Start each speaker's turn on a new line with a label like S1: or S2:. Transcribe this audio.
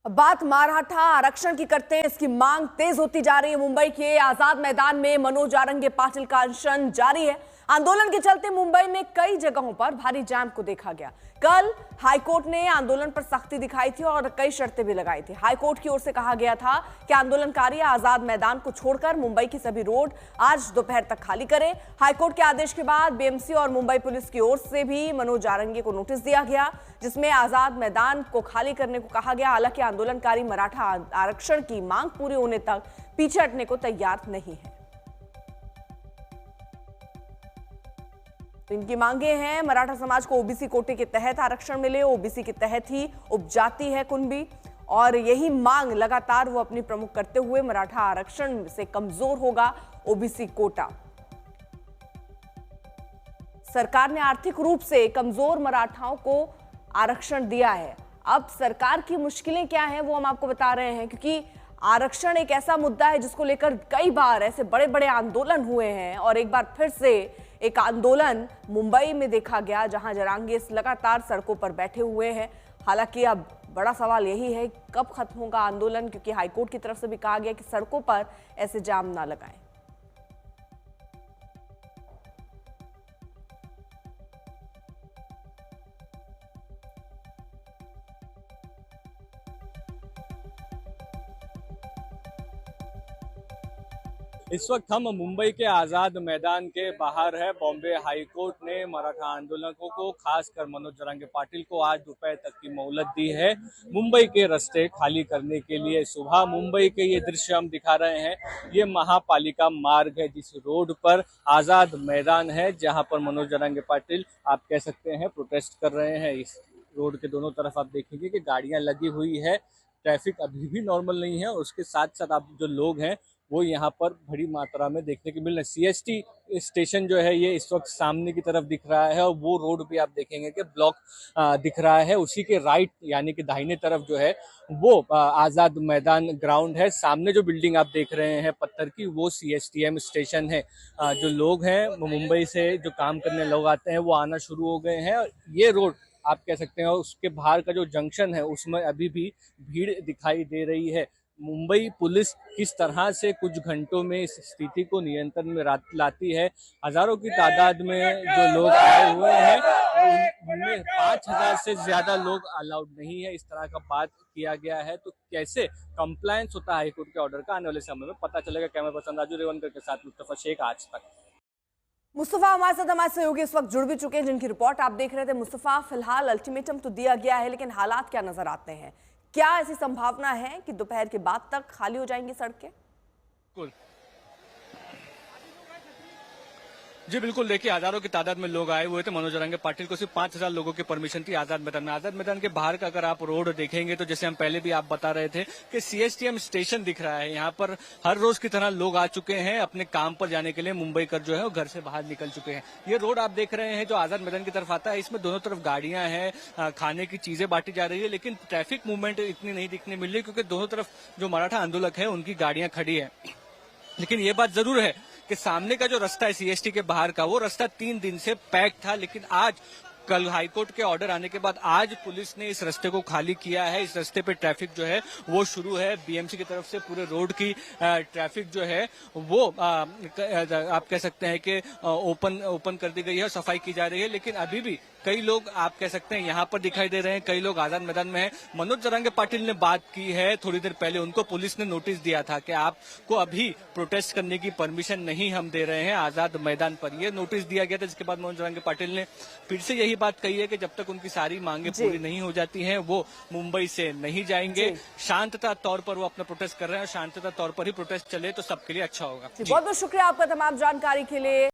S1: बात मराठा आरक्षण की करते हैं। इसकी मांग तेज होती जा रही है। मुंबई के आजाद मैदान में मनोज जारंगे पाटिल का अनशन जारी है। आंदोलन के चलते मुंबई में कई जगहों पर भारी जाम को देखा गया। कल हाईकोर्ट ने आंदोलन पर सख्ती दिखाई थी और कई शर्तें भी लगाई थी। हाईकोर्ट की ओर से कहा गया था कि आंदोलनकारी आजाद मैदान को छोड़कर मुंबई की सभी रोड आज दोपहर तक खाली करें। हाईकोर्ट के आदेश के बाद बीएमसी और मुंबई पुलिस की ओर से भी मनोज जारंगे को नोटिस दिया गया, जिसमें आजाद मैदान को खाली करने को कहा गया। हालांकि आंदोलनकारी मराठा आरक्षण की मांग पूरी होने तक पीछे हटने को तैयार नहीं है। तो इनकी मांगे हैं मराठा समाज को ओबीसी कोटे के तहत आरक्षण मिले, ओबीसी के तहत ही उपजाति है कुणबी, और यही मांग लगातार वो अपनी प्रमुख करते हुए मराठा आरक्षण से कमजोर होगा ओबीसी कोटा। सरकार ने आर्थिक रूप से कमजोर मराठाओं को आरक्षण दिया है। अब सरकार की मुश्किलें क्या हैं वो हम आपको बता रहे हैं, क्योंकि आरक्षण एक ऐसा मुद्दा है जिसको लेकर कई बार ऐसे बड़े बड़े आंदोलन हुए हैं और एक बार फिर से एक आंदोलन मुंबई में देखा गया जहां जारंगे लगातार सड़कों पर बैठे हुए हैं। हालांकि अब बड़ा सवाल यही है कब खत्म होगा आंदोलन, क्योंकि हाईकोर्ट की तरफ से भी कहा गया कि सड़कों पर ऐसे जाम ना लगाएं।
S2: इस वक्त हम मुंबई के आजाद मैदान के बाहर है। बॉम्बे हाईकोर्ट ने मराठा आंदोलकों को, खासकर मनोज जारंगे पाटिल को आज दोपहर तक की मोहलत दी है मुंबई के रास्ते खाली करने के लिए। सुबह मुंबई के ये दृश्य हम दिखा रहे हैं। ये महापालिका मार्ग है जिस रोड पर आजाद मैदान है, जहां पर मनोज जारंगे पाटिल आप कह सकते हैं प्रोटेस्ट कर रहे हैं। इस रोड के दोनों तरफ आप देखेंगे कि गाड़ियां लगी हुई है, ट्रैफिक अभी भी नॉर्मल नहीं है और उसके साथ साथ आप जो लोग हैं वो यहाँ पर बड़ी मात्रा में देखने को मिल रहे हैं। सीएसटी स्टेशन जो है ये इस वक्त सामने की तरफ दिख रहा है और वो रोड भी आप देखेंगे कि ब्लॉक दिख रहा है। उसी के राइट यानी कि दाहिने तरफ जो है वो आजाद मैदान ग्राउंड है। सामने जो बिल्डिंग आप देख रहे हैं पत्थर की, वो सीएसटीएम स्टेशन है। जो लोग हैं मुंबई से जो काम करने लोग आते हैं वो आना शुरू हो गए हैं। ये रोड आप कह सकते हैं उसके बाहर का जो जंक्शन है उसमें अभी भी भीड़ दिखाई दे रही है। मुंबई पुलिस किस तरह से कुछ घंटों में इस स्थिति को नियंत्रण में लाती है। हजारों की तादाद में जो लोग आए हुए हैं उनमें 5000 से ज्यादा लोग अलाउड नहीं है, इस तरह का बात किया गया है। तो कैसे कंप्लायंस होता है हाईकोर्ट के ऑर्डर का आने वाले समय में पता चलेगा। कैमरा पर्सन राजू रेवनकर के साथ मुस्तफा शेख, आज तक।
S1: मुस्तफा हमारे सहयोगी इस वक्त जुड़ भी चुके हैं, जिनकी रिपोर्ट आप देख रहे थे। मुस्तफा, फिलहाल अल्टीमेटम तो दिया गया है, लेकिन हालात क्या नजर आते हैं? क्या ऐसी संभावना है कि दोपहर के बाद तक खाली हो जाएंगी सड़कें?
S2: जी बिल्कुल, देखिए हजारों की तादाद में लोग आए हुए थे। मनोज जारंगे पाटिल को सिर्फ 5000 लोगों की परमिशन थी आजाद मैदान में। आजाद मैदान के बाहर का अगर आप रोड देखेंगे तो जैसे हम पहले भी आप बता रहे थे कि सीएसटीएम स्टेशन दिख रहा है। यहाँ पर हर रोज की तरह लोग आ चुके हैं अपने काम पर जाने के लिए। मुंबई कर जो है वो घर से बाहर निकल चुके हैं। ये रोड आप देख रहे हैं जो आजाद मैदान की तरफ आता है, इसमें दोनों तरफ गाड़ियां हैं, खाने की चीजें बांटी जा रही है, लेकिन ट्रैफिक मूवमेंट इतनी नहीं दिखने मिल रही क्योंकि दोनों तरफ जो मराठा आंदोलक है उनकी गाड़ियां खड़ी है। लेकिन ये बात जरूर है कि सामने का जो रास्ता है सीएसटी के बाहर का, वो रास्ता 3 दिन से पैक था, लेकिन आज कल हाईकोर्ट के ऑर्डर आने के बाद आज पुलिस ने इस रास्ते को खाली किया है। इस रास्ते पे ट्रैफिक जो है वो शुरू है। बीएमसी की तरफ से पूरे रोड की ट्रैफिक जो है वो आप कह सकते हैं कि ओपन कर दी गई है और सफाई की जा रही है। लेकिन अभी भी कई लोग आप कह सकते हैं यहाँ पर दिखाई दे रहे हैं, कई लोग आजाद मैदान में हैं। मनोज जारंगे पाटिल ने बात की है थोड़ी देर पहले, उनको पुलिस ने नोटिस दिया था कि आपको अभी प्रोटेस्ट करने की परमिशन नहीं हम दे रहे हैं आजाद मैदान पर। ये नोटिस दिया गया था, जिसके बाद मनोज जारंगे पाटिल ने फिर से यही बात कही है कि जब तक उनकी सारी मांगे पूरी नहीं हो जाती हैं वो मुंबई से नहीं जाएंगे। शांतता तौर पर वो अपना प्रोटेस्ट कर रहे हैं और शांतता तौर पर ही प्रोटेस्ट चले तो सबके लिए अच्छा होगा।
S1: बहुत बहुत शुक्रिया आपका तमाम जानकारी के लिए।